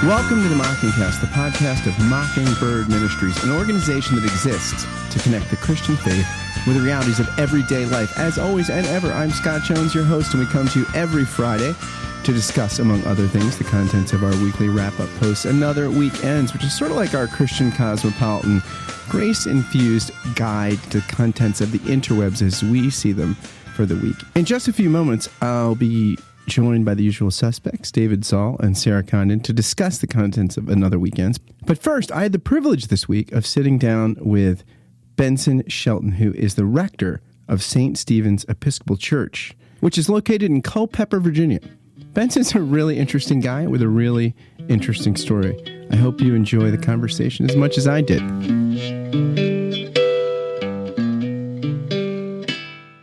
Welcome to the Mockingcast, the podcast of Mockingbird Ministries, an organization that exists to connect the Christian faith with the realities of everyday life. As always and ever, I'm Scott Jones, your host, and we come to you every Friday to discuss, among other things, the contents of our weekly wrap-up posts, Another Week Ends, which is sort of like our Christian cosmopolitan, grace-infused guide to the contents of the interwebs as we see them for the week. In just a few moments, I'll be joined by the usual suspects, David Zoll and Sarah Condon, to discuss the contents of Another Weekends. But first, I had the privilege this week of sitting down with Benson Shelton, who is the rector of St. Stephen's Episcopal Church, which is located in Culpeper, Virginia. Benson's a really interesting guy with a really interesting story. I hope you enjoy the conversation as much as I did.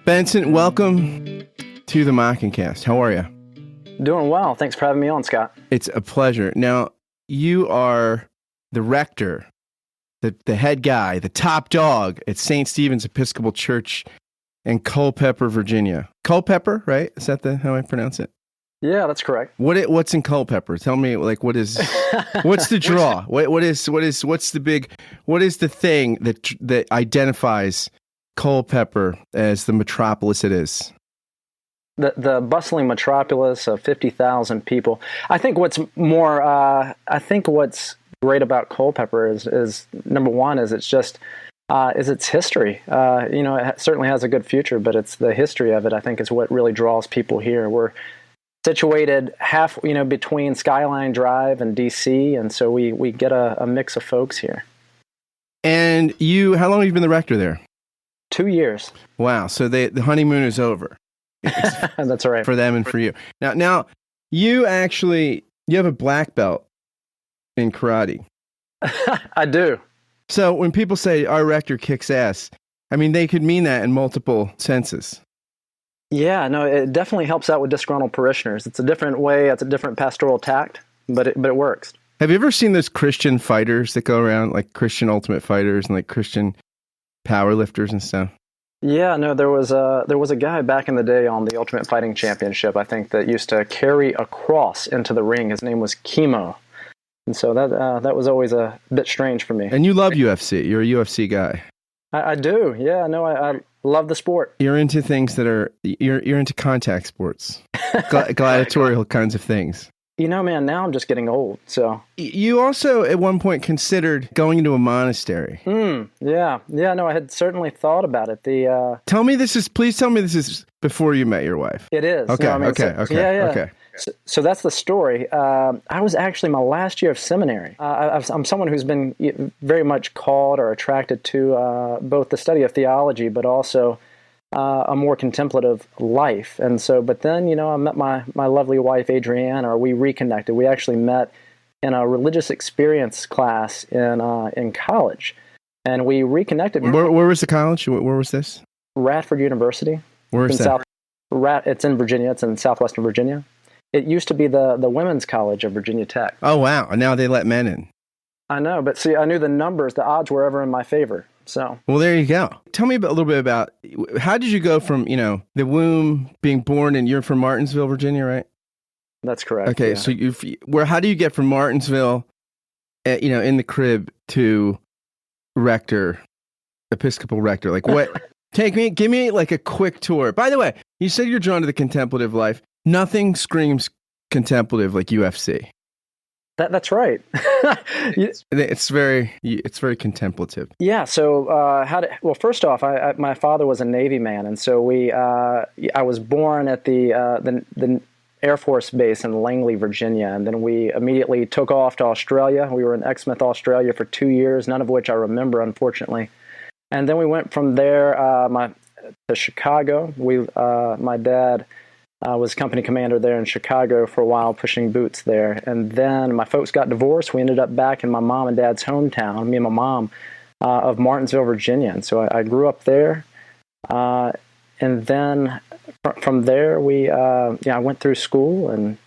Benson, welcome to the Mockingcast. How are you? Doing well. Thanks for having me on, Scott. It's a pleasure. Now, you are the rector, the head guy, the top dog at St. Stephen's Episcopal Church in Culpeper, Virginia. Culpeper, right? Is that how I pronounce it? Yeah, that's correct. What's in Culpeper? Tell me, what's the draw? What's the thing that identifies Culpeper as the metropolis it is? The bustling metropolis of 50,000 people. I think what's great about Culpeper is number one is it's its history. It certainly has a good future, but it's the history of it, I think, is what really draws people here. We're situated between Skyline Drive and DC, and so we get a mix of folks here. And how long have you been the rector there? 2 years. Wow. So the honeymoon is over. That's right. For them and for you. Now you have a black belt in karate. I do. So when people say our rector kicks ass, I mean, they could mean that in multiple senses. Yeah, no, it definitely helps out with disgruntled parishioners. It's a different way, it's a different pastoral tact, but it works. Have you ever seen those Christian fighters that go around, like Christian Ultimate Fighters and like Christian power lifters and stuff? Yeah, no, there was a guy back in the day on the Ultimate Fighting Championship, I think, that used to carry a cross into the ring. His name was Chemo. And so that was always a bit strange for me. And you love UFC. You're a UFC guy. I do. Yeah, no, I love the sport. You're into things you're into contact sports, gladiatorial kinds of things. Man, now I'm just getting old, so. You also, at one point, considered going into a monastery. Yeah, no, I had certainly thought about it. Please tell me this is before you met your wife. It is. Okay, no, okay. So that's the story. I was actually my last year of seminary. I'm someone who's been very much called or attracted to both the study of theology, but also a more contemplative life. And so, but then, I met my lovely wife, Adrienne, or we reconnected. We actually met in a religious experience class in college, and we reconnected. Where was the college? Where was this? Radford University. Where is that? It's in Virginia. It's in southwestern Virginia. It used to be the Women's College of Virginia Tech. Oh, wow. And now they let men in. I know, but see, I knew the odds were ever in my favor. So, well, there you go. Tell me a little bit about, how did you go from, the womb, being born, and you're from Martinsville, Virginia, right? That's correct. Okay, yeah. So how do you get from Martinsville, in the crib to rector, Episcopal rector? Like what? Give me like a quick tour. By the way, you said you're drawn to the contemplative life. Nothing screams contemplative like UFC. That's right. It's very contemplative. Yeah. So first off, my father was a Navy man, and so I was born at the Air Force Base in Langley, Virginia, and then we immediately took off to Australia. We were in Exmouth, Australia for 2 years, none of which I remember, unfortunately. And then we went from there to Chicago. My dad was company commander there in Chicago for a while, pushing boots there. And then my folks got divorced. We ended up back in my mom and dad's hometown, me and my mom, of Martinsville, Virginia. And so I grew up there. And then from there, I went through school, and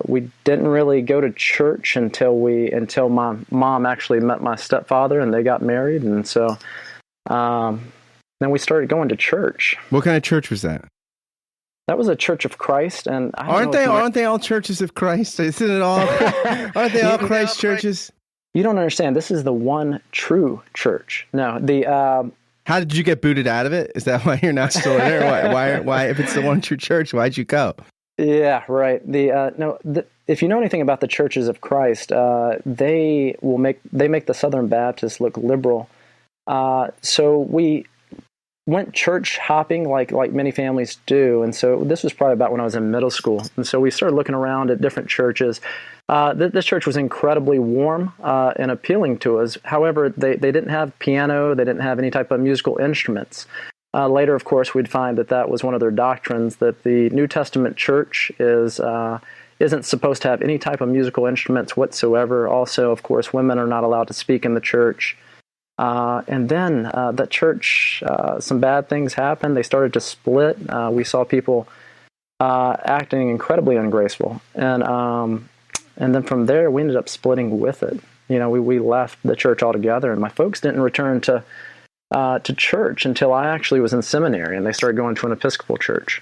we didn't really go to church until my mom actually met my stepfather, and they got married. And so then we started going to church. What kind of church was that? That was a Church of Christ, and aren't they all churches of Christ? Isn't it all? Aren't they all Christ churches? You don't understand. This is the one true church. No, how did you get booted out of it? Is that why you're not still there? Why? If it's the one true church, why'd you go? Yeah, right. If you know anything about the churches of Christ, they make the Southern Baptists look liberal. So we went church hopping like many families do, and so this was probably about when I was in middle school, and so we started looking around at different churches. This church was incredibly warm and appealing to us. However, they didn't have piano, they didn't have any type of musical instruments. Later, of course, we'd find that was one of their doctrines, that the New Testament church isn't supposed to have any type of musical instruments whatsoever. Also, of course, women are not allowed to speak in the church. And then the church, some bad things happened. They started to split. We saw people acting incredibly ungraceful. And then from there, we ended up splitting with it. We left the church altogether, and my folks didn't return to church until I actually was in seminary, and they started going to an Episcopal church.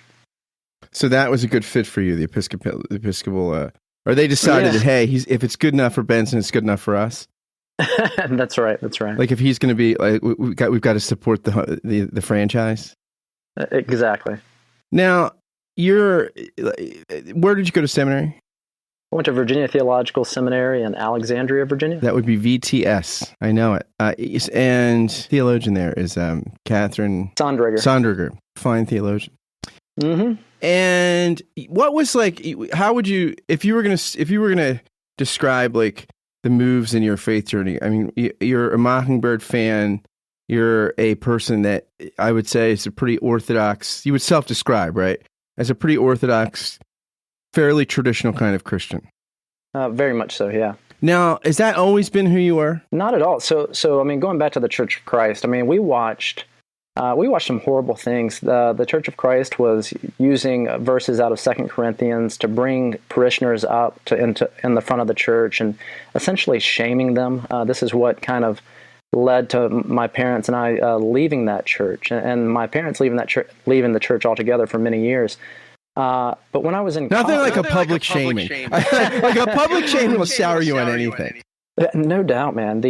So that was a good fit for you, the Episcopal, or they decided that, hey, if it's good enough for Benson, it's good enough for us. That's right. Like if he's going to be like, we've got to support the franchise. Exactly. Now, where did you go to seminary? I went to Virginia Theological Seminary in Alexandria, Virginia. That would be VTS. I know it. And theologian there is Catherine Sonderger, fine theologian. Mm-hmm. And what was like? How would you, if you were gonna describe like the moves in your faith journey? I mean, you're a Mockingbird fan. You're a person that I would say is a pretty orthodox. You would self-describe, right, as a pretty orthodox, fairly traditional kind of Christian. Very much so, yeah. Now, has that always been who you are? Not at all. So I mean, going back to the Church of Christ, I mean, we watched some horrible things. The Church of Christ was using verses out of 2 Corinthians to bring parishioners up in the front of the church and essentially shaming them. This is what kind of led to my parents and I leaving that church, and my parents leaving the church altogether for many years. But when I was in nothing like a public shaming. Like a public shaming will sour you on anything. No doubt, man.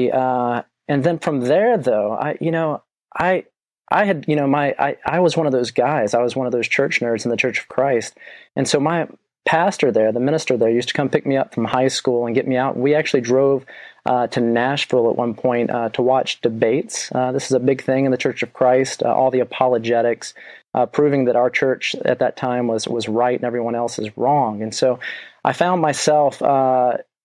And then from there, though, I was one of those guys. I was one of those church nerds in the Church of Christ, and so my pastor there, the minister there, used to come pick me up from high school and get me out. We actually drove to Nashville at one point to watch debates. This is a big thing in the Church of Christ. All the apologetics. Proving that our church at that time was right and everyone else is wrong. And so I found myself,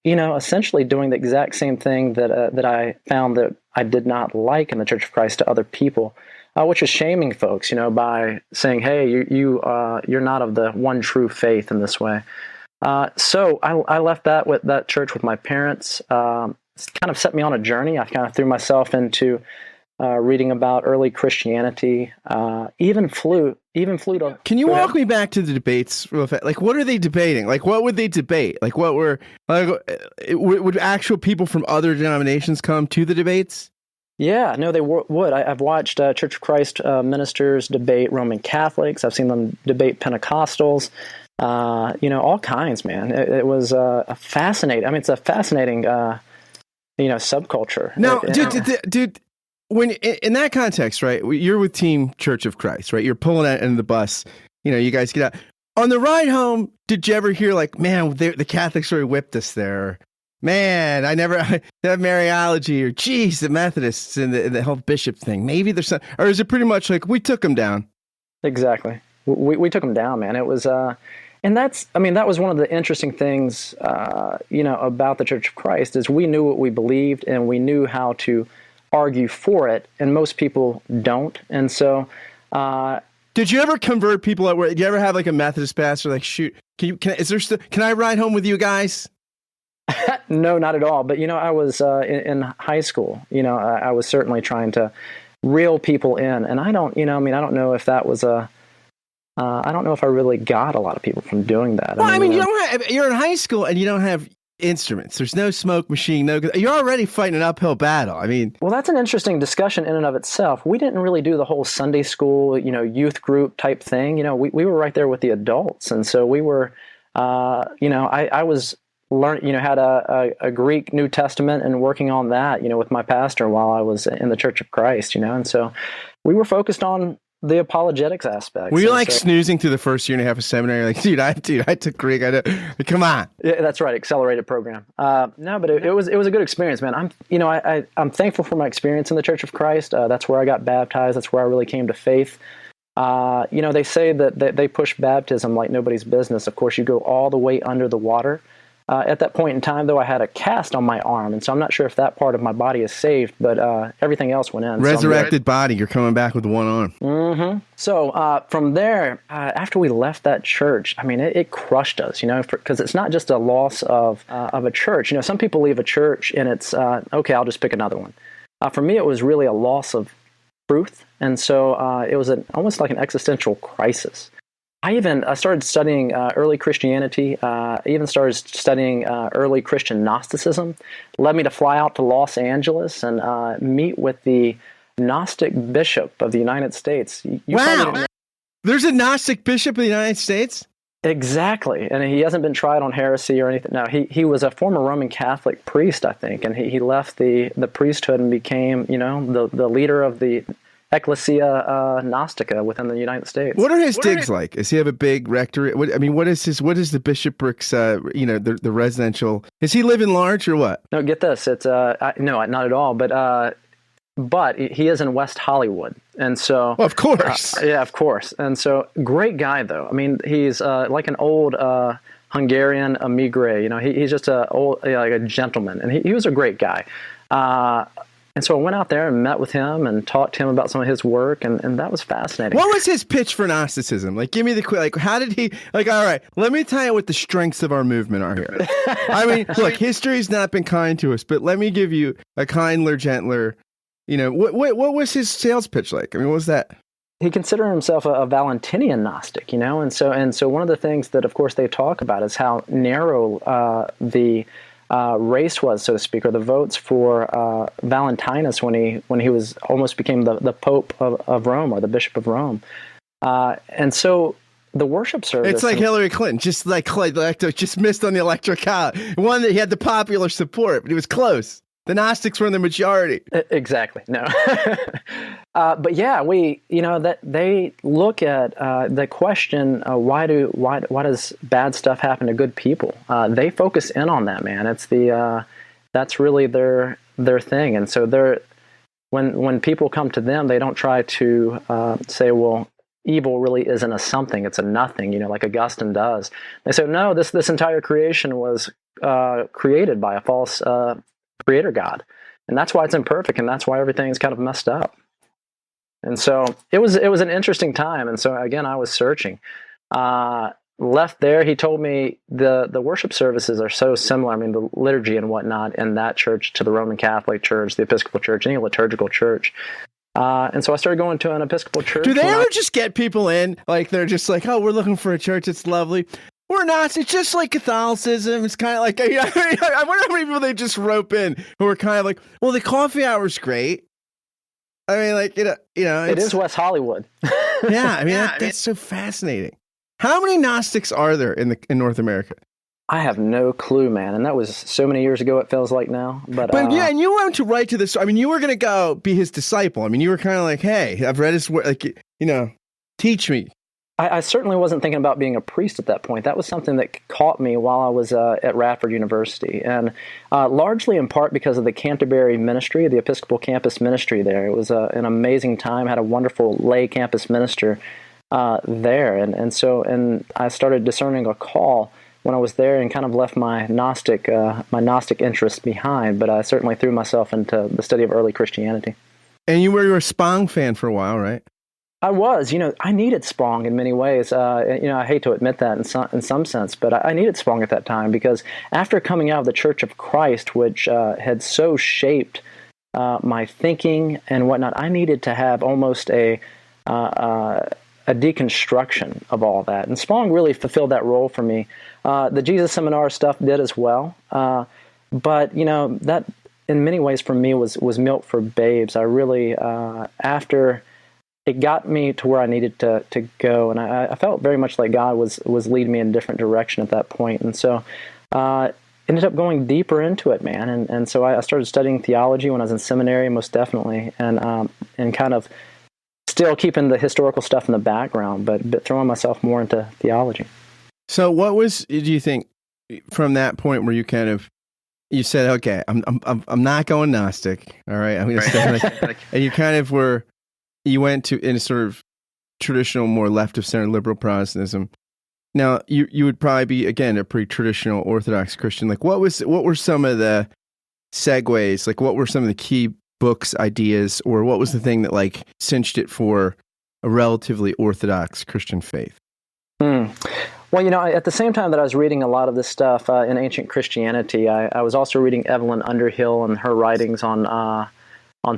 essentially doing the exact same thing that I found that I did not like in the Church of Christ to other people, which is shaming folks, by saying, hey, you're not of the one true faith in this way. So I left that church with my parents. It kind of set me on a journey. I kind of threw myself into reading about early Christianity, even flew to... Can you walk me back to the debates real fast? Like, what are they debating? Like, what would they debate? Like, would actual people from other denominations come to the debates? Yeah, no, they would. I've watched Church of Christ ministers debate Roman Catholics. I've seen them debate Pentecostals, all kinds, man. It was a fascinating... I mean, it's a fascinating, subculture. No, dude, when in that context, right, you're with Team Church of Christ, right? You're pulling out in the bus. You guys get out. On the ride home, did you ever hear like, man, the Catholics really whipped us there? Man, that Mariology, or geez, the Methodists and the whole bishop thing. Maybe there's some, or is it pretty much like we took them down? Exactly. We took them down, man. It was, and that was one of the interesting things, about the Church of Christ is we knew what we believed and we knew how to argue for it, and most people don't. And so, did you ever convert people? Did you ever have like a Methodist pastor like, shoot, can I ride home with you guys? No, not at all. But I was in high school. I was certainly trying to reel people in, and I don't know if that was I don't know if I really got a lot of people from doing that. Well, you're in high school and you don't have instruments. There's no smoke machine. You're already fighting an uphill battle. I mean, well, that's an interesting discussion in and of itself. We didn't really do the whole Sunday school, youth group type thing. We were right there with the adults, and so we were, I was learning, had a Greek New Testament and working on that, with my pastor while I was in the Church of Christ, and so we were focused on the apologetics aspect. Were you snoozing through the first year and a half of seminary? Like, dude, I took Greek. Come on. Yeah, that's right. Accelerated program. No, but it was a good experience, man. I'm thankful for my experience in the Church of Christ. That's where I got baptized. That's where I really came to faith. They say that they push baptism like nobody's business. Of course, you go all the way under the water. At that point in time, though, I had a cast on my arm, and so I'm not sure if that part of my body is saved, but everything else went in. Resurrected body, you're coming back with one arm. Mm-hmm. So from there, after we left that church, I mean, it crushed us, because it's not just a loss of a church. Some people leave a church and it's, okay, I'll just pick another one. For me, it was really a loss of truth, and so it was almost like an existential crisis. I started studying early Christianity. I even started studying early Christian Gnosticism. It led me to fly out to Los Angeles and meet with the Gnostic Bishop of the United States. Wow! There's a Gnostic Bishop of the United States? Exactly. And he hasn't been tried on heresy or anything. No, he was a former Roman Catholic priest, I think, and he left the priesthood and became, the leader of the Ecclesia Gnostica within the United States. What are his digs like? Does he have a big rectory? What is the bishoprics, the residential? Is he living large or what? No, get this. It's, no, not at all. But he is in West Hollywood. And so. Well, of course. Yeah, of course. And so great guy, though. I mean, he's like an old Hungarian emigre. He's just like a gentleman. And he was a great guy. And so I went out there and met with him and talked to him about some of his work, and that was fascinating. What was his pitch for Gnosticism? Like, give me how did he, all right, let me tell you what the strengths of our movement are here. I mean, look, history's not been kind to us, but let me give you a kindler, gentler, what was his sales pitch like? I mean, what was that? He considered himself a Valentinian Gnostic, and so one of the things that, of course, they talk about is how narrow the race was, so to speak, or the votes for Valentinus when he was almost became the Pope of Rome or the Bishop of Rome, and so the worship service. It's like Hillary Clinton, just missed on the electoral college. One that he had the popular support, but he was close. The Gnostics were in the majority. Exactly. No. But yeah, that they look at the question, why does bad stuff happen to good people? They focus in on that, man. It's that's really their thing. And so when people come to them, they don't try to say, well, evil really isn't a something, it's a nothing, like Augustine does. They say, no, this entire creation was created by a false creator God, and that's why it's imperfect, and that's why everything's kind of messed up. And so it was an interesting time. And so again, I was searching. Left there, he told me the worship services are so similar. I mean, the liturgy and whatnot in that church to the Roman Catholic Church, the Episcopal Church, any liturgical church. And so I started going to an Episcopal church. Do they ever just get people in? Like, they're just like, oh, we're looking for a church. It's lovely. We're not. It's just like Catholicism. It's kind of like, I wonder how many people they just rope in who are kind of like, well, the coffee hour's great. I mean, it is West Hollywood. Yeah, I mean, that's so fascinating. How many Gnostics are there in North America? I have no clue, man. And that was so many years ago, it feels like now. But yeah, and you went to write to this. I mean, you were going to go be his disciple. I mean, you were kind of like, hey, I've read his work, teach me. I certainly wasn't thinking about being a priest at that point. That was something that caught me while I was at Radford University, and largely in part because of the Canterbury ministry, the Episcopal campus ministry there. It was an amazing time, had a wonderful lay campus minister there, and I started discerning a call when I was there and kind of left my Gnostic interest behind, but I certainly threw myself into the study of early Christianity. And you were a Spong fan for a while, right? I was, I needed Spong in many ways. I hate to admit that in some sense, but I needed Spong at that time because after coming out of the Church of Christ, which had so shaped my thinking and whatnot, I needed to have almost a a deconstruction of all that. And Spong really fulfilled that role for me. The Jesus Seminar stuff did as well. But, that in many ways for me was milk for babes. I really, after it got me to where I needed to go, and I felt very much like God was leading me in a different direction at that point. And so ended up going deeper into it, man. And so I started studying theology when I was in seminary, most definitely, and kind of still keeping the historical stuff in the background, but throwing myself more into theology. So do you think, from that point where you said, okay, I'm not going Gnostic, all right, I'm going to step and you went to in a sort of traditional, more left of center liberal Protestantism. Now you would probably be, again, a pretty traditional Orthodox Christian. Like, what were some of the segues? Like, what were some of the key books, ideas, or what was the thing that like cinched it for a relatively Orthodox Christian faith? Well, at the same time that I was reading a lot of this stuff in ancient Christianity, I was also reading Evelyn Underhill and her writings on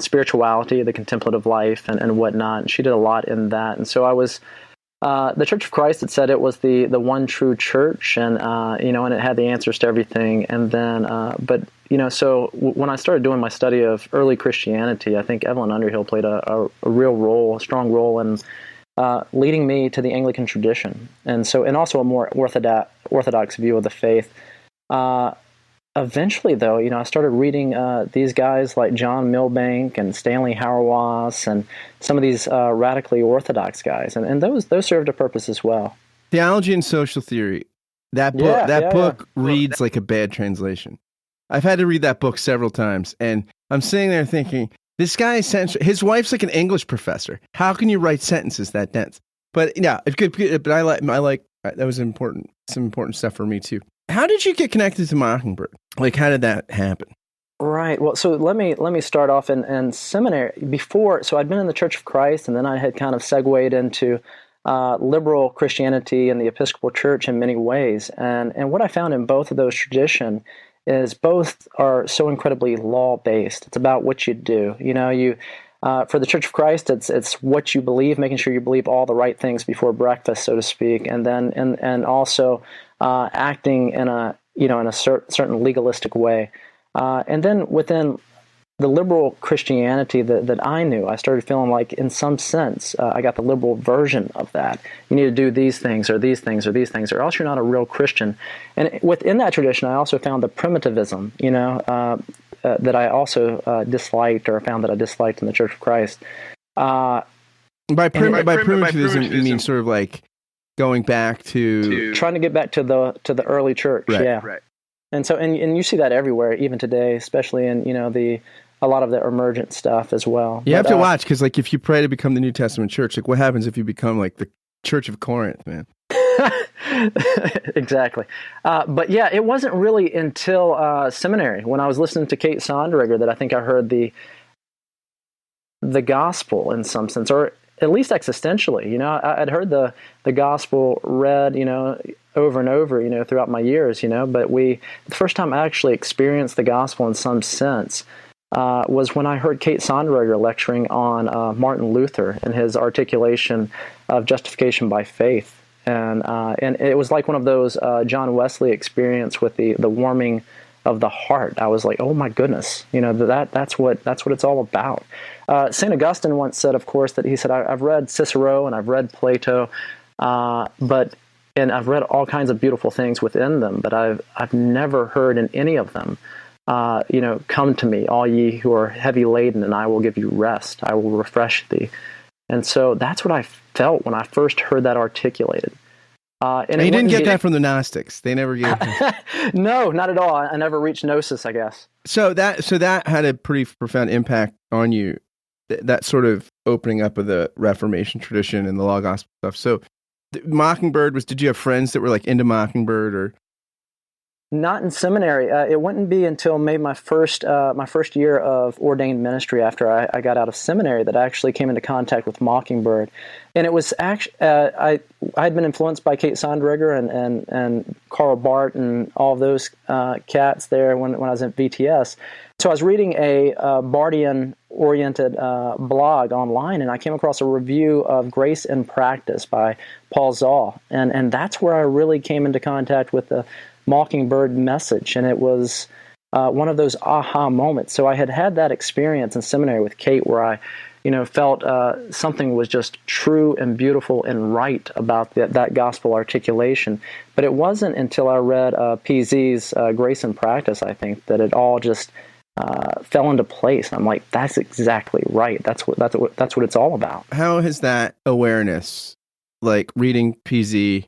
spirituality, the contemplative life, and whatnot. And she did a lot in that. And so I was, the Church of Christ had said it was the one true church, and and it had the answers to everything. And then, so when I started doing my study of early Christianity, I think Evelyn Underhill played a real role, a strong role in leading me to the Anglican tradition, and also a more orthodox view of the faith. Eventually, though, I started reading these guys like John Milbank and Stanley Hauerwas and some of these radically Orthodox guys, and those served a purpose as well. Theology and Social Theory. That book reads like a bad translation. I've had to read that book several times, and I'm sitting there thinking, this guy, his wife's like an English professor. How can you write sentences that dense? But yeah, it's good. But I like that was important. Some important stuff for me too. How did you get connected to Mockingbird? Like, how did that happen? Right. Well, so let me start off in seminary before. So I'd been in the Church of Christ, and then I had kind of segued into liberal Christianity and the Episcopal Church in many ways. And what I found in both of those traditions is both are so incredibly law-based. It's about what you do. For the Church of Christ, it's what you believe, making sure you believe all the right things before breakfast, so to speak, and then and also acting in a certain legalistic way. And then within the liberal Christianity that I knew, I started feeling like, in some sense, I got the liberal version of that. You need to do these things or these things or these things, or else you're not a real Christian. And within that tradition, I also found the primitivism, that I also disliked, or found that I disliked in the Church of Christ. By primitivism, you mean sort of like going back to trying to get back to the early church, right, yeah. Right. And so, and you see that everywhere, even today, especially in a lot of the emergent stuff as well. You have to watch, because like if you pray to become the New Testament church, like what happens if you become like the Church of Corinth, man? Exactly. But yeah, it wasn't really until seminary, when I was listening to Kate Sonderegger, that I think I heard the gospel in some sense, or at least existentially. I'd heard the gospel read, over and over, throughout my years, but the first time I actually experienced the gospel in some sense was when I heard Kate Sonderegger lecturing on Martin Luther and his articulation of justification by faith. And it was like one of those John Wesley experience with the warming of the heart. I was like, oh my goodness, that's what it's all about. St. Augustine once said, of course, that he said, I've read Cicero and I've read Plato, and I've read all kinds of beautiful things within them, but I've never heard in any of them, come to me, all ye who are heavy laden, and I will give you rest. I will refresh thee. And so that's what I felt when I first heard that articulated. And you didn't get that from the Gnostics. They never gave it. No, not at all. I never reached gnosis, I guess. So that had a pretty profound impact on you, that sort of opening up of the Reformation tradition and the law gospel stuff. So Mockingbird did you have friends that were like into Mockingbird, or? Not in seminary. It wouldn't be until maybe my first year of ordained ministry after I got out of seminary that I actually came into contact with Mockingbird, and it was actually I had been influenced by Kate Sondriger and Karl Barth and all of those cats there when I was at VTS. So I was reading a Bardian-oriented blog online, and I came across a review of Grace in Practice by Paul Zahl, and that's where I really came into contact with the Mockingbird message, and it was one of those aha moments. So I had that experience in seminary with Kate where I, felt something was just true and beautiful and right about that gospel articulation. But it wasn't until I read PZ's Grace in Practice, I think, that it all just fell into place. I'm like, that's exactly right. That's what it's all about. How has that awareness, like reading PZ,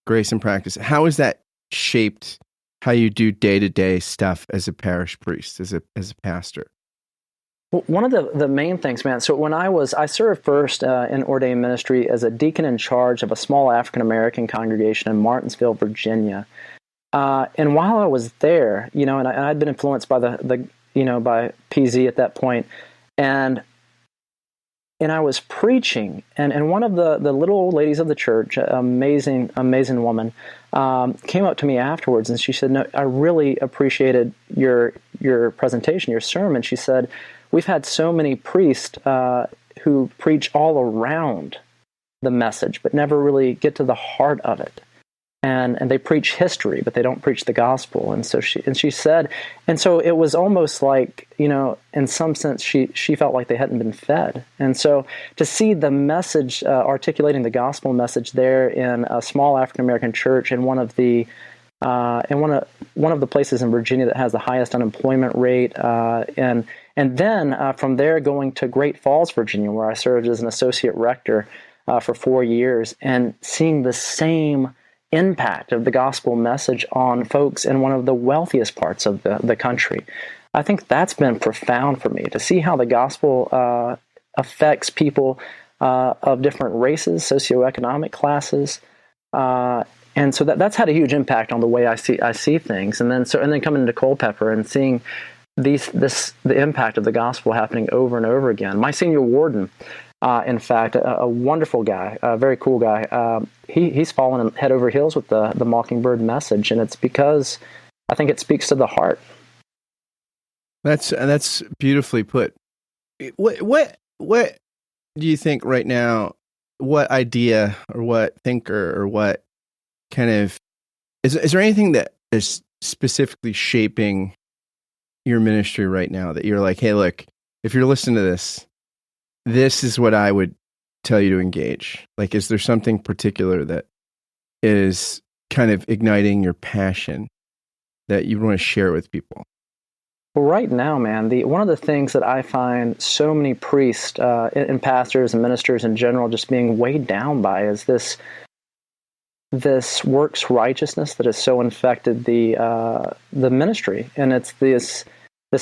Grace in Practice, how has that shaped how you do day-to-day stuff as a parish priest, as a pastor? Well, one of the main things, man, so when I served first in ordained ministry as a deacon in charge of a small African-American congregation in Martinsville, Virginia. And while I was there, and I'd been influenced by by PZ at that point, and I was preaching, and one of the little old ladies of the church, amazing woman, came up to me afterwards, and she said, "No, I really appreciated your presentation, your sermon." She said, "We've had so many priests who preach all around the message, but never really get to the heart of it. And they preach history, but they don't preach the gospel." And so she said, and so it was almost like, in some sense, she felt like they hadn't been fed. And so to see the message, articulating the gospel message there in a small African American church in one of the places in Virginia that has the highest unemployment rate, and then from there going to Great Falls, Virginia, where I served as an associate rector for 4 years, and seeing the same impact of the gospel message on folks in one of the wealthiest parts of the country. I think that's been profound for me, to see how the gospel affects people of different races, socioeconomic classes, and so that's had a huge impact on the way I see things. And then coming into Culpeper and seeing the impact of the gospel happening over and over again. My senior warden, in fact, a wonderful guy, a very cool guy. He's fallen head over heels with the Mockingbird message, and it's because I think it speaks to the heart. That's beautifully put. What do you think right now? What idea or what thinker or what kind of is there anything that is specifically shaping your ministry right now that you're like, hey, look, if you're listening to this is what I would tell you to engage? Like, is there something particular that is kind of igniting your passion that you want to share with people? Well, right now, man, one of the things that I find so many priests and pastors and ministers in general just being weighed down by is this works righteousness that has so infected the ministry, and it's this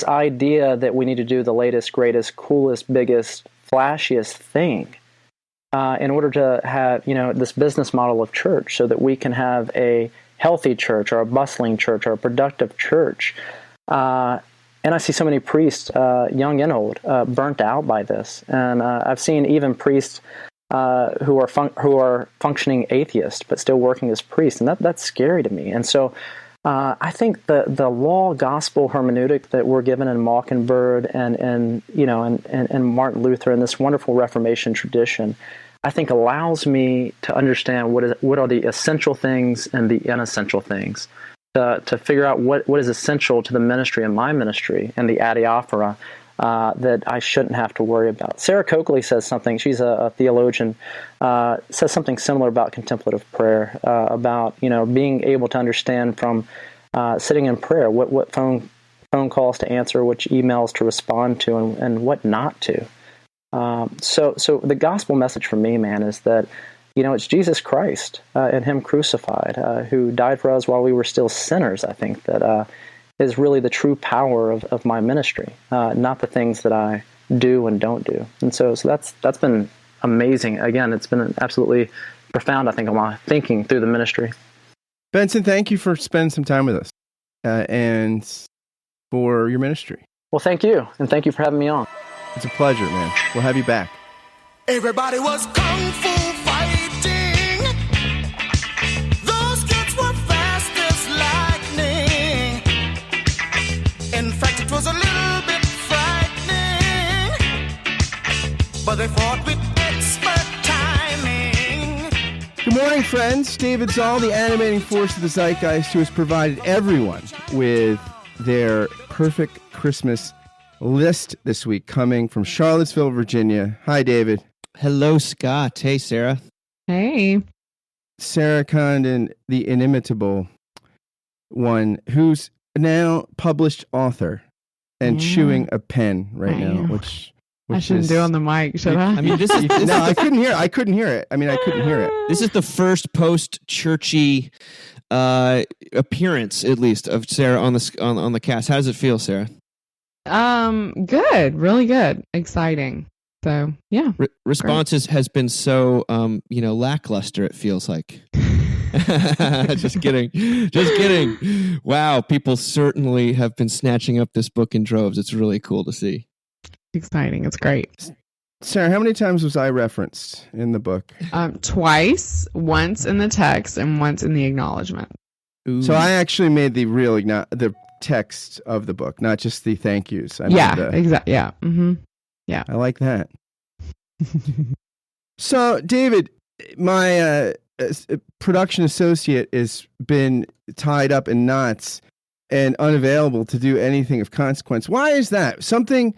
idea that we need to do the latest, greatest, coolest, biggest, flashiest thing in order to have this business model of church, so that we can have a healthy church or a bustling church or a productive church. And I see so many priests, young and old, burnt out by this. And I've seen even priests who are functioning atheists but still working as priests, and that's scary to me. And so I think the law gospel hermeneutic that we're given in Mockingbird and Martin Luther and this wonderful Reformation tradition, I think allows me to understand what are the essential things and the inessential things, to figure out what is essential to the ministry and my ministry and the adiaphora that I shouldn't have to worry about. Sarah Coakley says something, she's a theologian, says something similar about contemplative prayer, about being able to understand from sitting in prayer what phone calls to answer, which emails to respond to, and what not to. So the gospel message for me, man, is that it's Jesus Christ and Him crucified, who died for us while we were still sinners. I think that is really the true power of my ministry, not the things that I do and don't do. And so that's been amazing. Again, it's been absolutely profound, I think, on my thinking through the ministry. Benson, thank you for spending some time with us. and for your ministry. Well, thank you, and thank you for having me on. It's a pleasure, man. We'll have you back. Everybody was kung fu fighting. Those kids were fast as lightning. In fact, it was a little bit frightening, but they fought with expert timing. Good morning, friends. David Zoll, the animating force of the zeitgeist, who has provided everyone with their perfect Christmas list this week, coming from Charlottesville, Virginia. Hi, David. Hello, Scott. Hey, Sarah. Hey. Sarah Condon, the inimitable one, who's now published author and chewing a pen right now, which I shouldn't do on the mic, should I? I mean, this is no, I couldn't hear it. I couldn't hear it. This is the first post-churchy appearance, at least, of Sarah on the cast. How does it feel, Sarah? Good, really good, exciting. So, yeah. Responses has been so, lackluster. It feels like. Just kidding. Wow, people certainly have been snatching up this book in droves. It's really cool to see. Exciting. It's great. Sarah, how many times was I referenced in the book? Twice. Once in the text and once in the acknowledgement. Ooh. So I actually made the text of the book, not just the thank yous. Exactly. Yeah. Mm-hmm. Yeah. I like that. So, David, my production associate has been tied up in knots and unavailable to do anything of consequence. Why is that? Something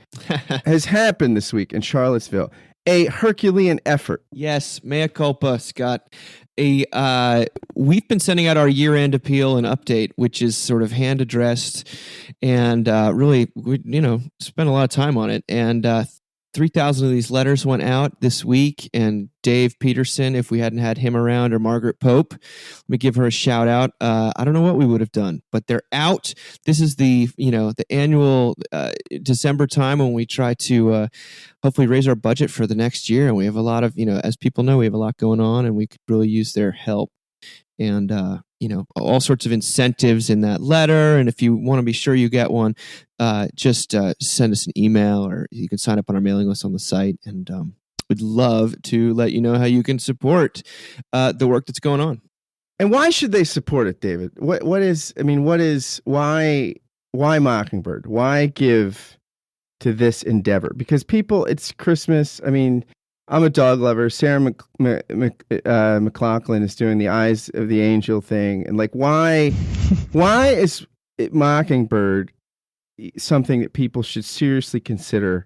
has happened this week in Charlottesville. A Herculean effort. Yes, mea culpa, Scott. We've been sending out our year-end appeal and update, which is sort of hand-addressed, and really, we spent a lot of time on it. And 3,000 of these letters went out this week, and Dave Peterson, if we hadn't had him around, or Margaret Pope, let me give her a shout out. I don't know what we would have done, but they're out. This is the annual December time when we try to hopefully raise our budget for the next year, and we have a lot of, as people know, we have a lot going on, and we could really use their help. And all sorts of incentives in that letter. And if you want to be sure you get one, just send us an email, or you can sign up on our mailing list on the site. And we'd love to let you know how you can support the work that's going on. And why should they support it, David? Why Mockingbird? Why give to this endeavor? Because it's Christmas. I mean, I'm a dog lover. Sarah McLaughlin is doing the Eyes of the Angel thing. And why is Mockingbird something that people should seriously consider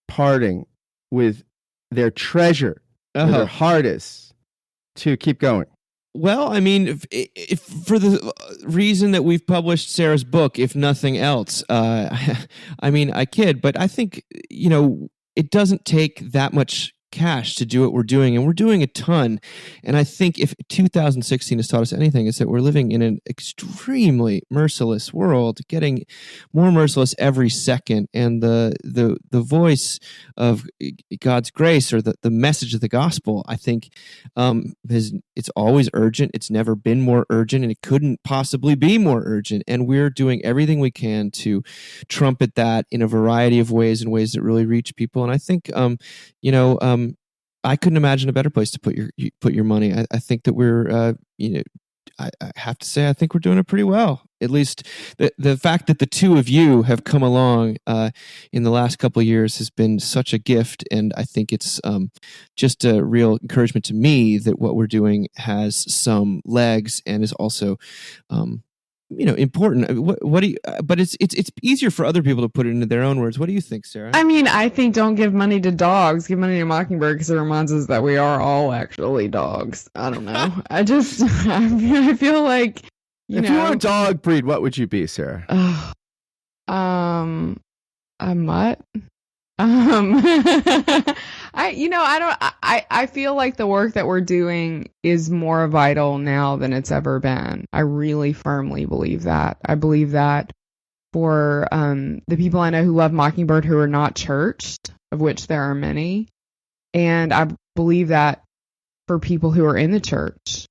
parting with their treasure, their heart is, to keep going? Well, I mean, if for the reason that we've published Sarah's book, if nothing else, I mean, I kid, but I think, it doesn't take that much cash to do what we're doing, and we're doing a ton. And I think if 2016 has taught us anything, is that we're living in an extremely merciless world, getting more merciless every second. And the voice of God's grace, or the message of the gospel, I think it's always urgent. It's never been more urgent, and it couldn't possibly be more urgent. And we're doing everything we can to trumpet that in a variety of ways, in ways that really reach people. And I think I couldn't imagine a better place to put your money. I think that we're, I have to say, I think we're doing it pretty well. At least the fact that the two of you have come along in the last couple of years has been such a gift, and I think it's just a real encouragement to me that what we're doing has some legs and is also important. What do you? But it's easier for other people to put it into their own words. What do you think, Sarah? I mean, I think don't give money to dogs. Give money to Mockingbird, because it reminds us that we are all actually dogs. I don't know. I feel like if you were a dog breed, what would you be, Sarah? A mutt. I feel like the work that we're doing is more vital now than it's ever been. I really firmly believe that. I believe that for the people I know who love Mockingbird who are not churched, of which there are many, and I believe that for people who are in the church,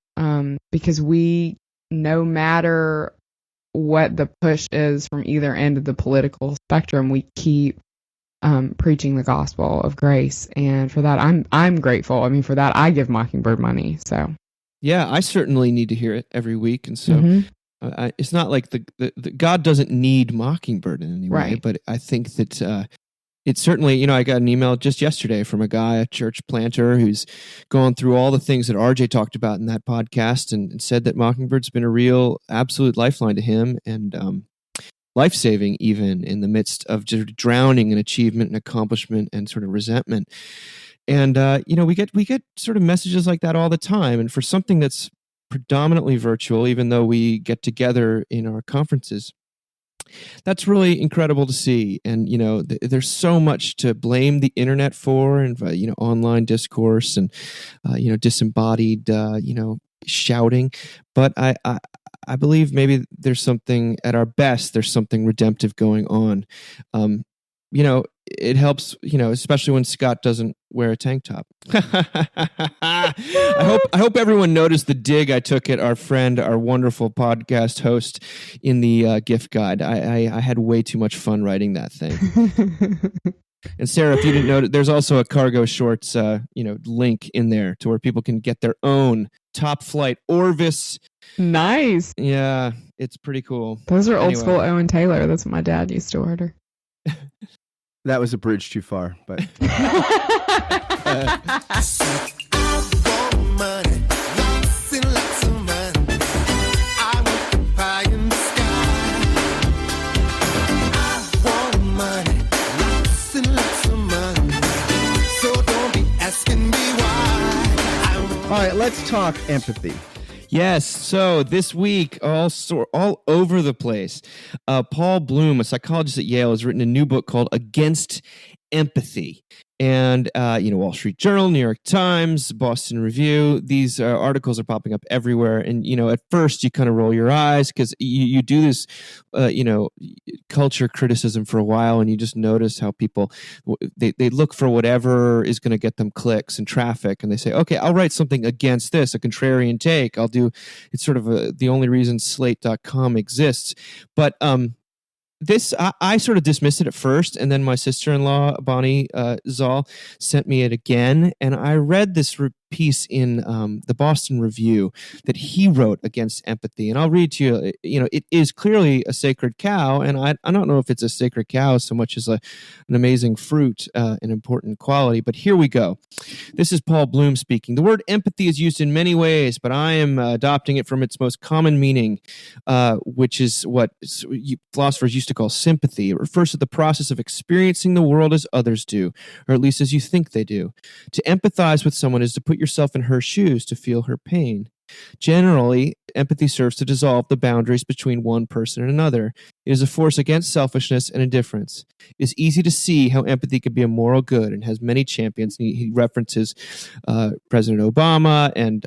because we, no matter what the push is from either end of the political spectrum, we keep preaching the gospel of grace. And for that, I'm grateful. I mean, for that, I give Mockingbird money. So yeah, I certainly need to hear it every week. And so it's not like the God doesn't need Mockingbird in any way, Right. but I think that it's certainly, I got an email just yesterday from a guy, a church planter, who's gone through all the things that RJ talked about in that podcast and said that Mockingbird's been a real, absolute lifeline to him and life-saving even in the midst of just drowning in achievement and accomplishment and sort of resentment. And, we get sort of messages like that all the time. And for something that's predominantly virtual, even though we get together in our conferences, that's really incredible to see. And, there's so much to blame the internet for and, online discourse and, disembodied, shouting. But I believe maybe there's something at our best, there's something redemptive going on. It helps, especially when Scott doesn't wear a tank top. I hope everyone noticed the dig I took at our friend, our wonderful podcast host in the gift guide. I had way too much fun writing that thing. And Sarah, if you didn't know, there's also a cargo shorts, link in there to where people can get their own top flight Orvis. Nice. Yeah, it's pretty cool. Those are old school Owen Taylor. That's what my dad used to order. That was a bridge too far, but all right, let's talk empathy. Yes. So this week, all over the place, Paul Bloom, a psychologist at Yale, has written a new book called Against Empathy. And, Wall Street Journal, New York Times, Boston Review, these articles are popping up everywhere. And, at first you kind of roll your eyes because you do this, culture criticism for a while and you just notice how people, they look for whatever is going to get them clicks and traffic. And they say, okay, I'll write something against this, a contrarian take. It's sort of the only reason slate.com exists. But, this, I sort of dismissed it at first, and then my sister-in-law, Bonnie Zoll, sent me it again, and I read this piece in the Boston Review that he wrote against empathy, and I'll read to you. It is clearly a sacred cow, and I don't know if it's a sacred cow so much as an amazing fruit, an important quality, but here we go. This is Paul Bloom speaking. The word empathy is used in many ways, but I am adopting it from its most common meaning, which is what philosophers used to call sympathy. It refers to the process of experiencing the world as others do, or at least as you think they do. To empathize with someone is to put yourself in her shoes, to feel her pain. Generally, empathy serves to dissolve the boundaries between one person and another. It is a force against selfishness and indifference. It is easy to see how empathy can be a moral good and has many champions. He references President Obama and,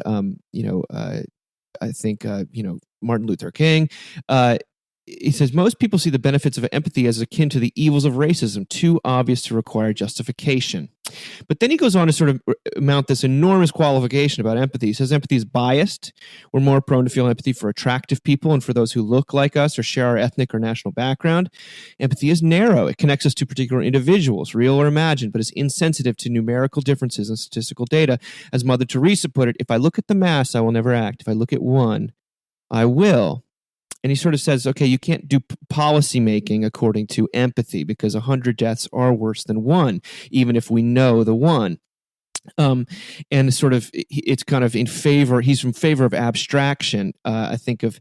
I think, Martin Luther King. He says, most people see the benefits of empathy as akin to the evils of racism, too obvious to require justification. But then he goes on to sort of mount this enormous qualification about empathy. He says empathy is biased. We're more prone to feel empathy for attractive people and for those who look like us or share our ethnic or national background. Empathy is narrow. It connects us to particular individuals, real or imagined, but is insensitive to numerical differences in statistical data. As Mother Teresa put it, if I look at the mass, I will never act. If I look at one, I will. And he sort of says, okay, you can't do policy making according to empathy because 100 deaths are worse than one, even if we know the one. And sort of, it's kind of he's in favor of abstraction. I think of,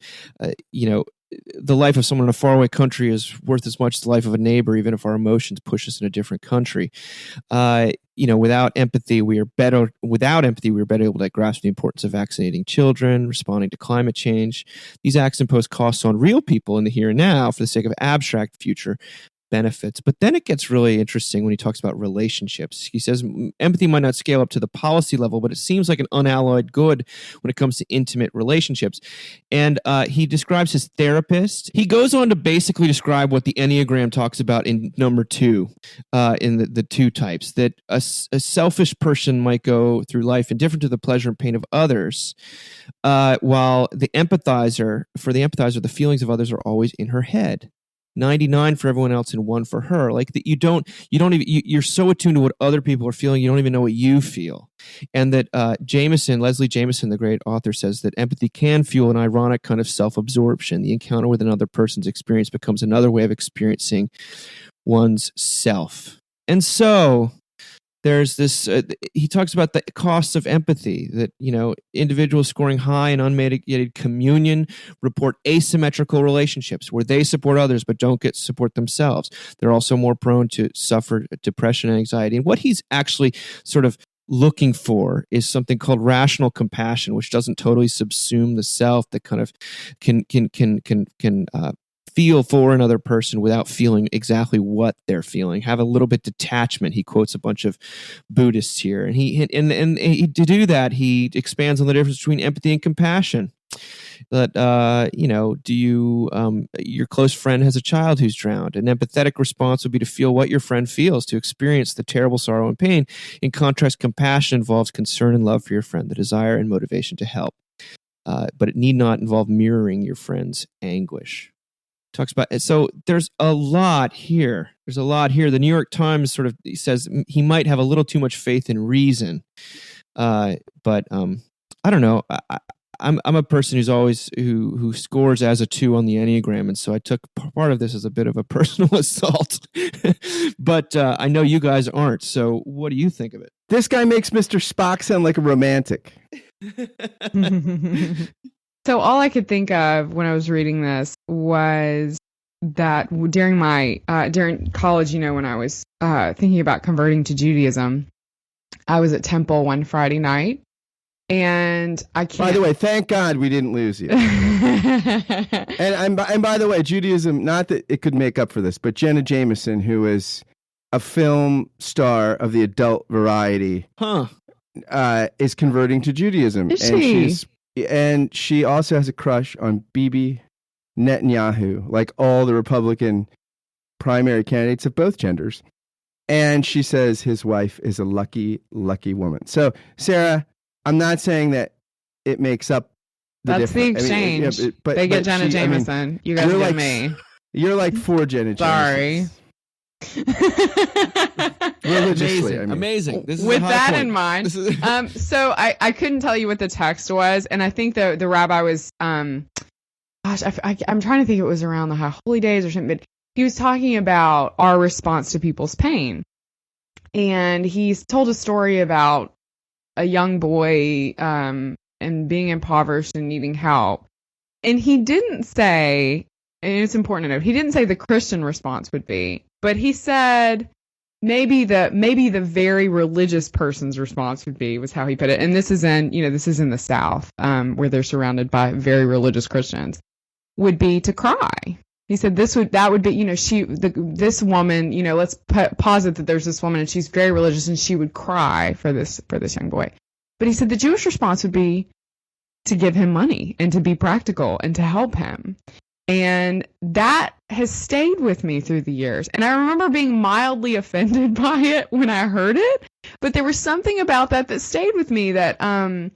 the life of someone in a faraway country is worth as much as the life of a neighbor, even if our emotions push us in a different country. Without empathy, we are better able to grasp the importance of vaccinating children, responding to climate change. These acts impose costs on real people in the here and now for the sake of abstract future. benefits. But then it gets really interesting when he talks about relationships. He says empathy might not scale up to the policy level, but it seems like an unalloyed good when it comes to intimate relationships. And he describes his therapist. He goes on to basically describe what the Enneagram talks about in number 2, in the 2 types, that a selfish person might go through life indifferent to the pleasure and pain of others, while the empathizer, the feelings of others are always in her head. 99 for everyone else and 1 for her. Like that, you're so attuned to what other people are feeling, you don't even know what you feel. And that Leslie Jameson, the great author, says that empathy can fuel an ironic kind of self-absorption. The encounter with another person's experience becomes another way of experiencing one's self. And so there's this, he talks about the costs of empathy, that, individuals scoring high in unmitigated communion report asymmetrical relationships where they support others but don't get support themselves. They're also more prone to suffer depression and anxiety. And what he's actually sort of looking for is something called rational compassion, which doesn't totally subsume the self, that kind of can feel for another person without feeling exactly what they're feeling. Have a little bit detachment. He quotes a bunch of Buddhists here, and to do that, he expands on the difference between empathy and compassion. That your close friend has a child who's drowned. An empathetic response would be to feel what your friend feels, to experience the terrible sorrow and pain. In contrast, compassion involves concern and love for your friend, the desire and motivation to help. But it need not involve mirroring your friend's anguish. Talks about it. So there's a lot here. The New York Times sort of says he might have a little too much faith in reason, but I don't know. I'm a person who scores as a 2 on the Enneagram, and so I took part of this as a bit of a personal assault. But I know you guys aren't. So what do you think of it? This guy makes Mr. Spock sound like a romantic. So all I could think of when I was reading this was that during college, when I was thinking about converting to Judaism, I was at Temple one Friday night, and I can't. By the way, thank God we didn't lose you. and by the way, Judaism, not that it could make up for this, but Jenna Jameson, who is a film star of the adult variety, is converting to Judaism. Is she? And she also has a crush on Bibi Netanyahu, like all the Republican primary candidates of both genders. And she says his wife is a lucky, lucky woman. So, Sarah, I'm not saying that it makes up the That's difference. the exchange. But they get Jenna Jameson. You guys get me. You're like 4 Jenna Jamesons. Sorry. Religiously, Amazing. This is with that point in mind, so I couldn't tell you what the text was, and I think the rabbi was I'm trying to think it was around the High Holy Days or something, but he was talking about our response to people's pain, and he's told a story about a young boy and being impoverished and needing help, and he didn't say, and it's important to note, he didn't say the Christian response would be, but he said maybe the very religious person's response would be, was how he put it. And this is in the South, where they're surrounded by very religious Christians, would be to cry. He said this would be, this woman, let's posit that there's this woman and she's very religious and she would cry for this young boy. But he said the Jewish response would be to give him money and to be practical and to help him. And that has stayed with me through the years. And I remember being mildly offended by it when I heard it. But there was something about that stayed with me that, and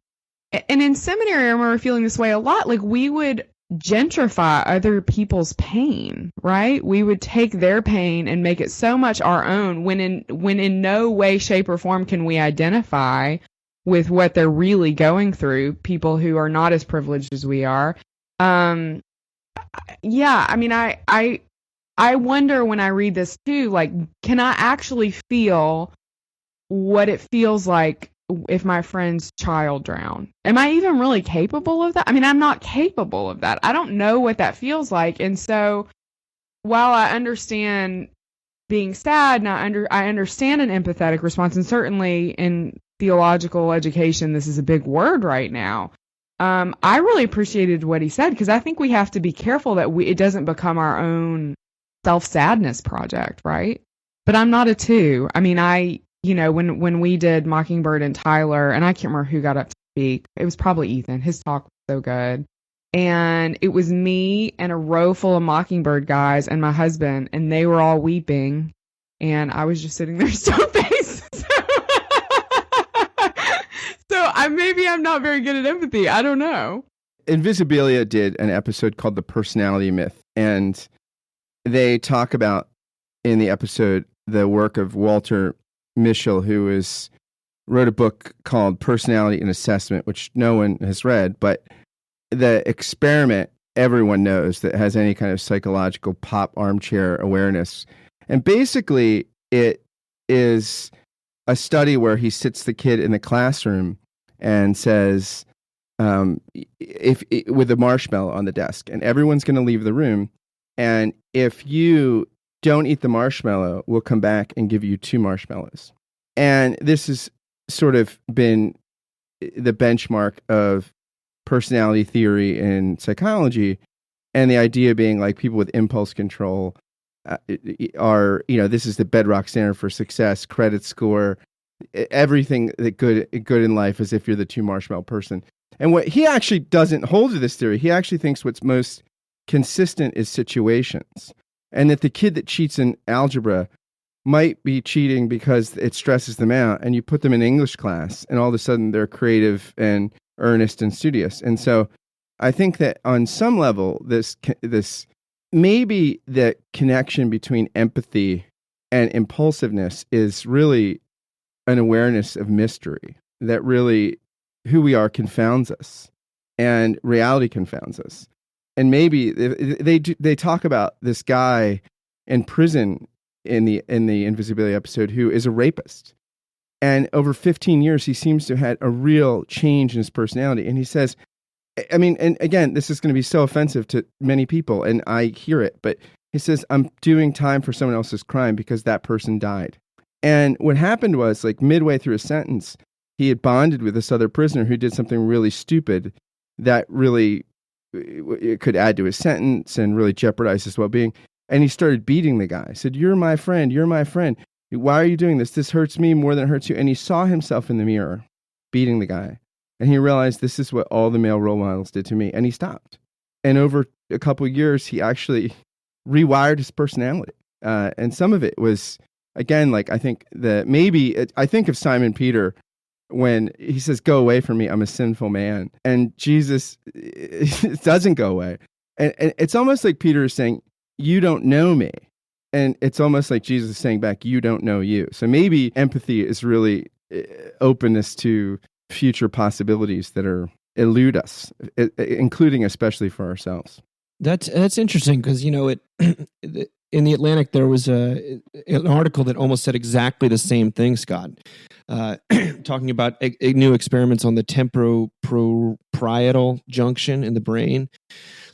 in seminary, I remember feeling this way a lot. Like, we would gentrify other people's pain, right? We would take their pain and make it so much our own when in no way, shape, or form can we identify with what they're really going through, people who are not as privileged as we are. Yeah, I mean, I wonder when I read this too, like, can I actually feel what it feels like if my friend's child drowned? Am I even really capable of that? I mean, I'm not capable of that. I don't know what that feels like. And so while I understand being sad and I understand an empathetic response, and certainly in theological education, this is a big word right now. I really appreciated what he said, because I think we have to be careful that it doesn't become our own self-sadness project, right? But I'm not a 2. I mean, when we did Mockingbird and Tyler, and I can't remember who got up to speak. It was probably Ethan. His talk was so good. And it was me and a row full of Mockingbird guys and my husband, and they were all weeping. And I was just sitting there stone faced. So maybe I'm not very good at empathy. I don't know. Invisibilia did an episode called The Personality Myth, and they talk about in the episode the work of Walter Mischel, who wrote a book called Personality and Assessment, which no one has read, but the experiment everyone knows that has any kind of psychological pop armchair awareness. And basically it is a study where he sits the kid in the classroom and says, with a marshmallow on the desk, and everyone's going to leave the room. And if you don't eat the marshmallow, we'll come back and give you 2 marshmallows. And this has sort of been the benchmark of personality theory in psychology. And the idea being like people with impulse control are, this is the bedrock standard for success, credit score, everything that good in life, as if you're the 2 marshmallow person. And what he actually doesn't hold to this theory, he actually thinks what's most consistent is situations. And that the kid that cheats in algebra might be cheating because it stresses them out, and you put them in English class and all of a sudden they're creative and earnest and studious. And so I think that on some level, this maybe the connection between empathy and impulsiveness is really an awareness of mystery, that really who we are confounds us and reality confounds us. And maybe they talk about this guy in prison in the Invisibilia episode who is a rapist. And over 15 years, he seems to have had a real change in his personality. And he says, I mean, and again, this is going to be so offensive to many people, and I hear it, but he says, I'm doing time for someone else's crime because that person died. And what happened was, like, midway through a sentence, he had bonded with this other prisoner who did something really stupid that really it could add to his sentence and really jeopardize his well-being. And he started beating the guy. He said, you're my friend. You're my friend. Why are you doing this? This hurts me more than it hurts you. And he saw himself in the mirror beating the guy. And he realized this is what all the male role models did to me. And he stopped. And over a couple of years, he actually rewired his personality. And some of it was, again, like, I think I think of Simon Peter when he says, go away from me, I'm a sinful man. And Jesus doesn't go away. And it's almost like Peter is saying, you don't know me. And it's almost like Jesus is saying back, you don't know you. So maybe empathy is really openness to future possibilities that elude us, including especially for ourselves. That's interesting because, in the Atlantic, there was an article that almost said exactly the same thing, Scott, talking about new experiments on the temporoparietal junction in the brain,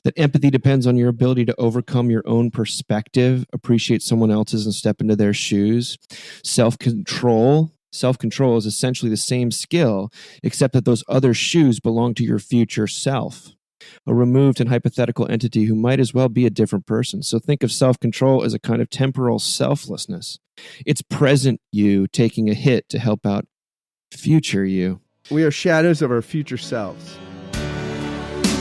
that empathy depends on your ability to overcome your own perspective, appreciate someone else's and step into their shoes. Self-control is essentially the same skill, except that those other shoes belong to your future self, a removed and hypothetical entity who might as well be a different person. So think of self-control as a kind of temporal selflessness. It's present you taking a hit to help out future you. We are shadows of our future selves.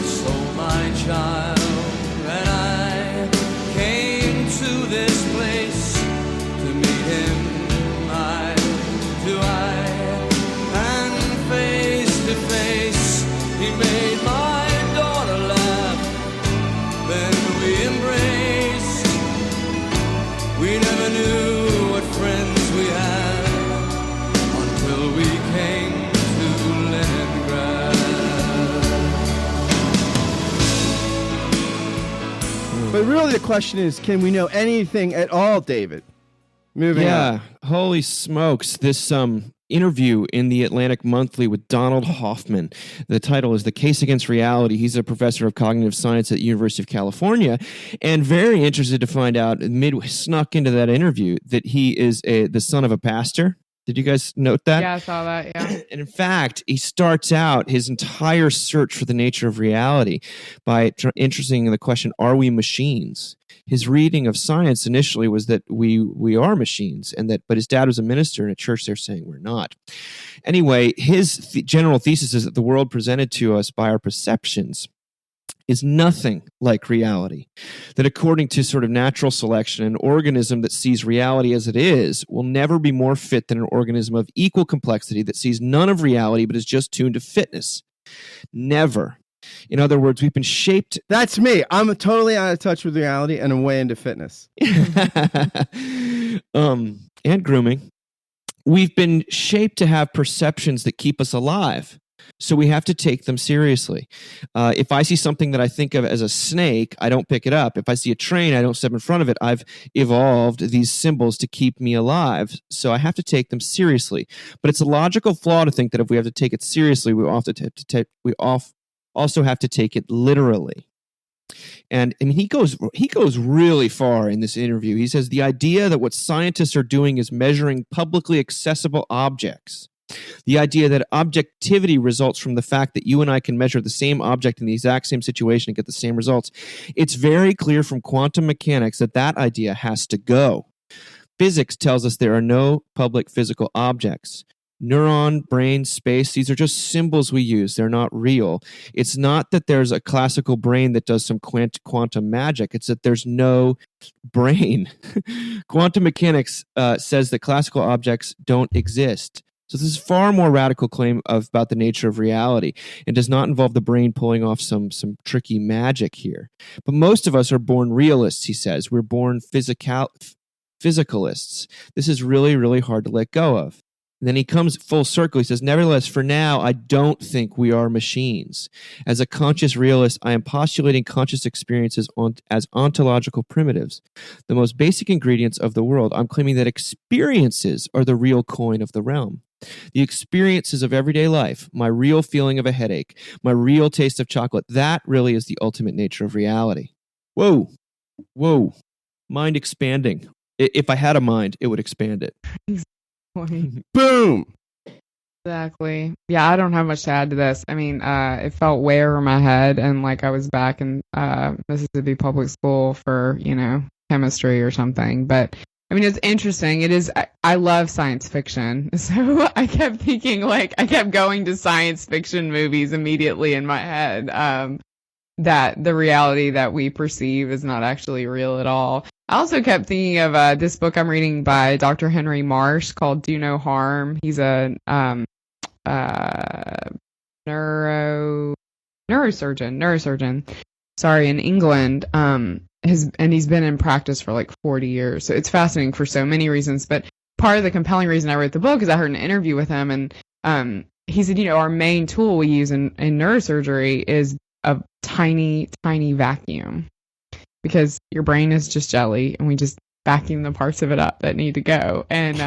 So my child and I came to this place to meet him eye to eye, and face to face he made my daughter laugh. Then we embraced. We never knew what friends we had until we came to Leningrad. But really the question is, can we know anything at all, David? Moving on. Holy smokes. This interview in the Atlantic Monthly with Donald Hoffman. The title is The Case Against Reality. He's a professor of cognitive science at the University of California, and very interested to find out, snuck into that interview, that he is the son of a pastor. Did you guys note that? Yeah, I saw that. Yeah. And in fact, he starts out his entire search for the nature of reality by interesting in the question, are we machines? His reading of science initially was that we are machines, but his dad was a minister in a church. They're saying we're not. Anyway, his general thesis is that the world presented to us by our perceptions is nothing like reality. That according to sort of natural selection, an organism that sees reality as it is will never be more fit than an organism of equal complexity that sees none of reality but is just tuned to fitness. Never. In other words, we've been shaped. That's me. I'm totally out of touch with reality and I'm way into fitness. And grooming. We've been shaped to have perceptions that keep us alive. So we have to take them seriously. If I see something that I think of as a snake, I don't pick it up. If I see a train, I don't step in front of it. I've evolved these symbols to keep me alive. So I have to take them seriously. But it's a logical flaw to think that if we have to take it seriously, we also have to take it literally. And I mean, he goes really far in this interview. He says the idea that what scientists are doing is measuring publicly accessible objects. The idea that objectivity results from the fact that you and I can measure the same object in the exact same situation and get the same results. It's very clear from quantum mechanics that idea has to go. Physics tells us there are no public physical objects. Neuron, brain, space, these are just symbols we use. They're not real. It's not that there's a classical brain that does some quantum magic. It's that there's no brain. Quantum mechanics says that classical objects don't exist. So this is a far more radical claim about the nature of reality. It does not involve the brain pulling off some tricky magic here. But most of us are born realists, he says. We're born physicalists. This is really, really hard to let go of. And then he comes full circle. He says, nevertheless, for now, I don't think we are machines. As a conscious realist, I am postulating conscious experiences as ontological primitives, the most basic ingredients of the world. I'm claiming that experiences are the real coin of the realm. The experiences of everyday life, my real feeling of a headache, my real taste of chocolate, that really is the ultimate nature of reality. Whoa. Mind expanding. If I had a mind, it would expand it. Boom. Exactly. Yeah, I don't have much to add to this. I mean, it felt way over my head, and like I was back in Mississippi public school for, chemistry or something. But I mean, it's interesting. It is. I love science fiction, so I kept thinking, I kept going to science fiction movies immediately in my head. That the reality that we perceive is not actually real at all. I also kept thinking of this book I'm reading by Dr. Henry Marsh called Do No Harm. He's a neurosurgeon. Sorry, in England. And he's been in practice for 40 years. So it's fascinating for so many reasons. But part of the compelling reason I wrote the book is I heard an interview with him, and he said, our main tool we use in neurosurgery is a tiny, tiny vacuum. Because your brain is just jelly, and we just vacuum the parts of it up that need to go. And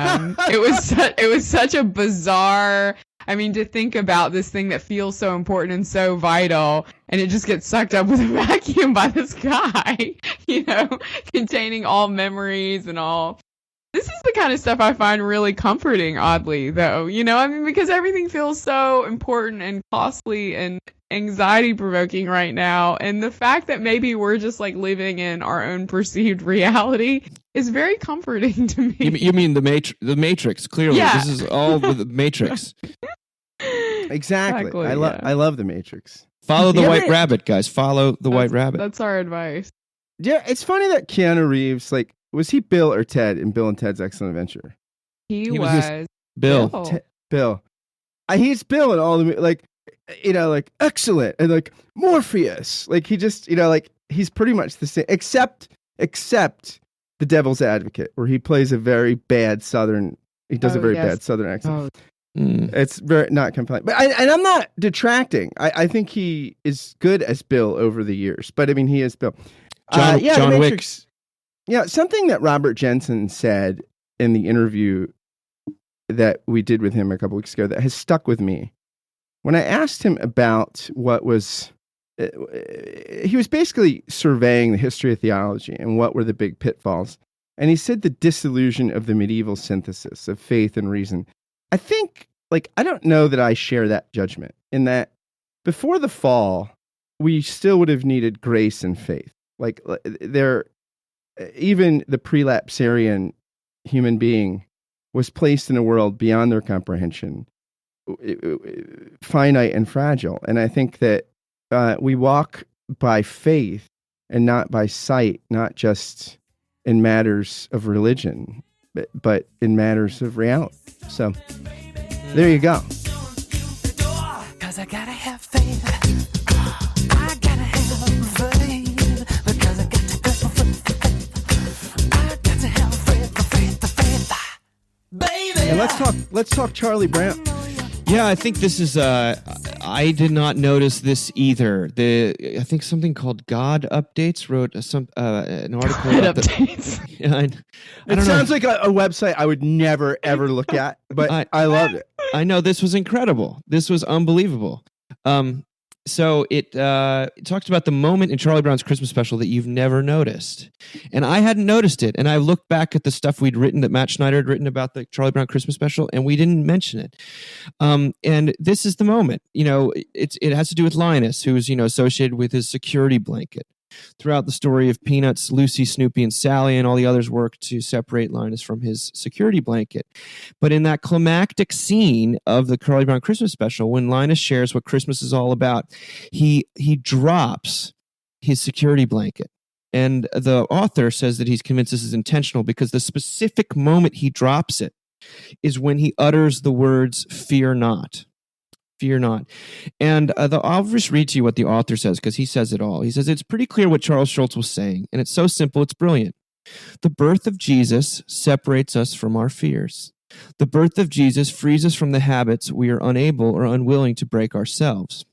it was such a bizarre. I mean, to think about this thing that feels so important and so vital, and it just gets sucked up with a vacuum by this guy, containing all memories and all. This is the kind of stuff I find really comforting, oddly, though. Because everything feels so important and costly and anxiety-provoking right now. And the fact that maybe we're just living in our own perceived reality is very comforting to me. You mean the Matrix, clearly. Yeah. This is all the Matrix. Exactly. I love the Matrix. Follow the white rabbit, guys. Follow the white rabbit. That's our advice. Yeah, it's funny that Keanu Reeves, was he Bill or Ted in Bill and Ted's Excellent Adventure? He was Bill. Bill. He's Bill in all the excellent, and Morpheus. He just, he's pretty much the same, except the Devil's Advocate, where he plays a very bad Southern. He does a very bad Southern accent. It's very not compelling, but I'm not detracting. I think he is good as Bill over the years, but I mean he is Bill. John Wick. Yeah, something that Robert Jensen said in the interview that we did with him a couple weeks ago that has stuck with me. When I asked him about he was basically surveying the history of theology and what were the big pitfalls. And he said the disillusion of the medieval synthesis of faith and reason. I think, I don't know that I share that judgment, in that before the fall, we still would have needed grace and faith. Even the prelapsarian human being was placed in a world beyond their comprehension, finite and fragile. And I think that we walk by faith and not by sight, not just in matters of religion, but in matters of reality. So there you go. 'Cause I gotta have faith. I gotta have faith. Because I got to go for faith. I got to have faith. Baby. And let's talk Charlie Brown. Yeah, I think this is. I did not notice this either. I think something called God Updates wrote an article. God about Updates. It sounds like a website I would never ever look at, but I loved it. I know, this was incredible. This was unbelievable. So it talks about the moment in Charlie Brown's Christmas special that you've never noticed. And I hadn't noticed it. And I looked back at the stuff we'd written, that Matt Schneider had written about the Charlie Brown Christmas special, and we didn't mention it. And this is the moment. It has to do with Linus, who's, associated with his security blanket. Throughout the story of Peanuts, Lucy, Snoopy, and Sally and all the others work to separate Linus from his security blanket. But in that climactic scene of the Charlie Brown Christmas special, when Linus shares what Christmas is all about, he drops his security blanket. And the author says that he's convinced this is intentional because the specific moment he drops it is when he utters the words, "Fear not." Fear not. And I'll just read to you what the author says, because he says it all. He says, it's pretty clear what Charles Schulz was saying, and it's so simple, it's brilliant. The birth of Jesus separates us from our fears. The birth of Jesus frees us from the habits we are unable or unwilling to break ourselves.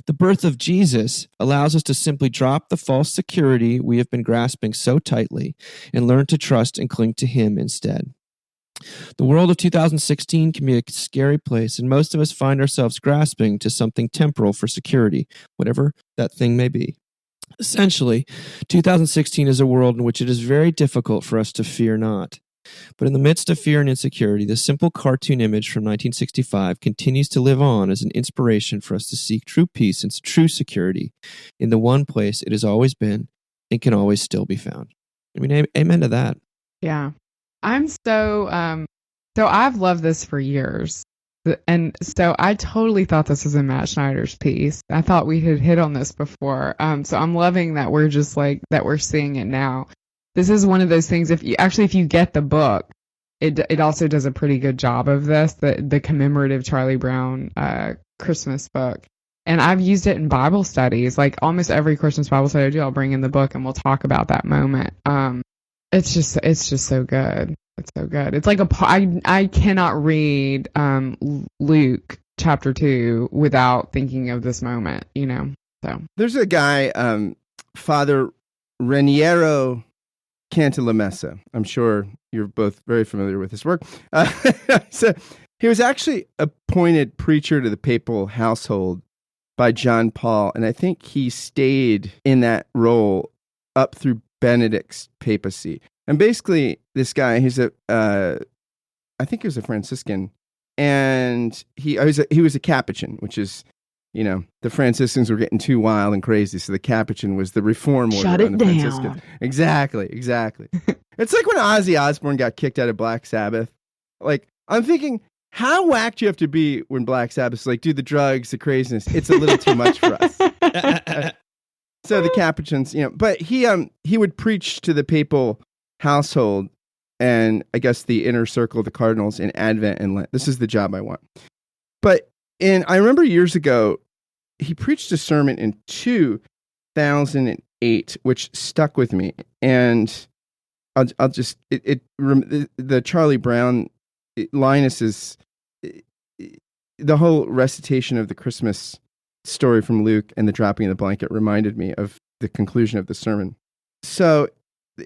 The birth of Jesus allows us to simply drop the false security we have been grasping so tightly and learn to trust and cling to Him instead. The world of 2016 can be a scary place, and most of us find ourselves grasping to something temporal for security, whatever that thing may be. Essentially, 2016 is a world in which it is very difficult for us to fear not. But in the midst of fear and insecurity, the simple cartoon image from 1965 continues to live on as an inspiration for us to seek true peace and true security in the one place it has always been and can always still be found. I mean, amen to that. Yeah. I'm so I've loved this for years. And so I totally thought this was a Matt Schneider's piece. I thought we had hit on this before. So I'm loving that we're just that we're seeing it now. This is one of those things, if you get the book, it also does a pretty good job of this, the commemorative Charlie Brown Christmas book. And I've used it in Bible studies. Like almost every Christmas Bible study I do, I'll bring in the book and we'll talk about that moment. It's just so good. It's so good. It's like I cannot read Luke chapter 2 without thinking of this moment, So there's a guy, Father Raniero Cantalamessa. I'm sure you're both very familiar with his work. So he was actually appointed preacher to the papal household by John Paul, and I think he stayed in that role up through Benedict's papacy. And basically, this guy, I think he was a Franciscan, and he was a Capuchin, which is, the Franciscans were getting too wild and crazy, so the Capuchin was the reform order. Shut it on the down. Franciscan. Exactly. It's like when Ozzy Osbourne got kicked out of Black Sabbath. Like, I'm thinking, how whacked do you have to be when Black Sabbath's like, dude, the drugs, the craziness, it's a little too much for us. So the Capuchins, but he would preach to the papal household and I guess the inner circle of the cardinals in Advent and Lent. This is the job I want. But I remember years ago, he preached a sermon in 2008, which stuck with me. And I'll just, the Charlie Brown, Linus is, the whole recitation of the Christmas story from Luke and the dropping of the blanket reminded me of the conclusion of the sermon. So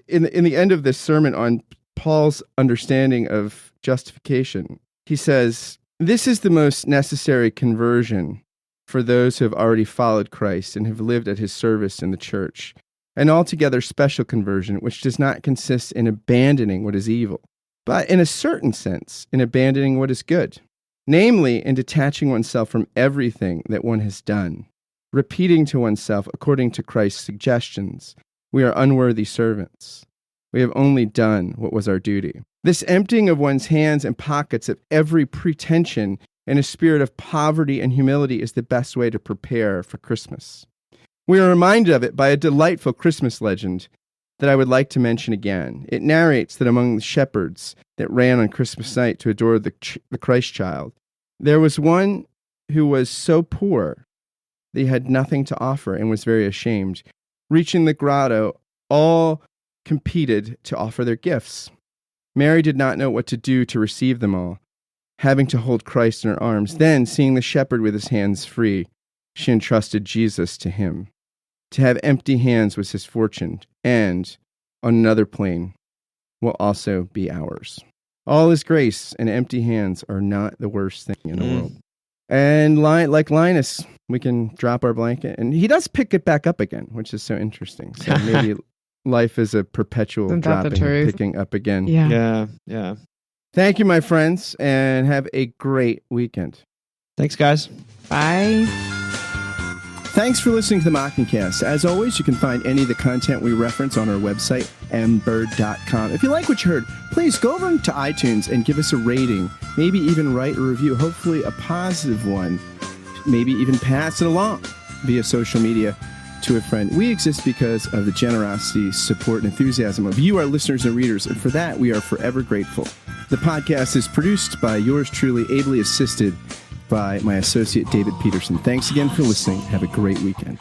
in the end of this sermon on Paul's understanding of justification, he says, this is the most necessary conversion for those who have already followed Christ and have lived at his service in the church. an altogether special conversion which does not consist in abandoning what is evil, but in a certain sense in abandoning what is good, namely in detaching oneself from everything that one has done, repeating to oneself according to Christ's suggestions, "We are unworthy servants. We have only done what was our duty." This emptying of one's hands and pockets of every pretension in a spirit of poverty and humility is the best way to prepare for Christmas. We are reminded of it by a delightful Christmas legend that I would like to mention again. It narrates that among the shepherds that ran on Christmas night to adore the Christ child, there was one who was so poor that he had nothing to offer and was very ashamed. Reaching the grotto, all competed to offer their gifts. Mary did not know what to do to receive them all, having to hold Christ in her arms. Then, seeing the shepherd with his hands free, she entrusted Jesus to him. To have empty hands was his fortune, and, on another plane, will also be ours. All is grace, and empty hands are not the worst thing in the world. And like Linus, we can drop our blanket, and he does pick it back up again, which is so interesting. So maybe life is a perpetual dropping and picking up again. Yeah. Thank you, my friends, and have a great weekend. Thanks, guys. Bye. Thanks for listening to the Mockingcast. As always, you can find any of the content we reference on our website, mbird.com. If you like what you heard, please go over to iTunes and give us a rating. Maybe even write a review, hopefully a positive one. Maybe even pass it along via social media to a friend. We exist because of the generosity, support, and enthusiasm of you, our listeners and readers, and for that, we are forever grateful. The podcast is produced by yours truly, ably assisted by my associate, David Peterson. Thanks again for listening. Have a great weekend.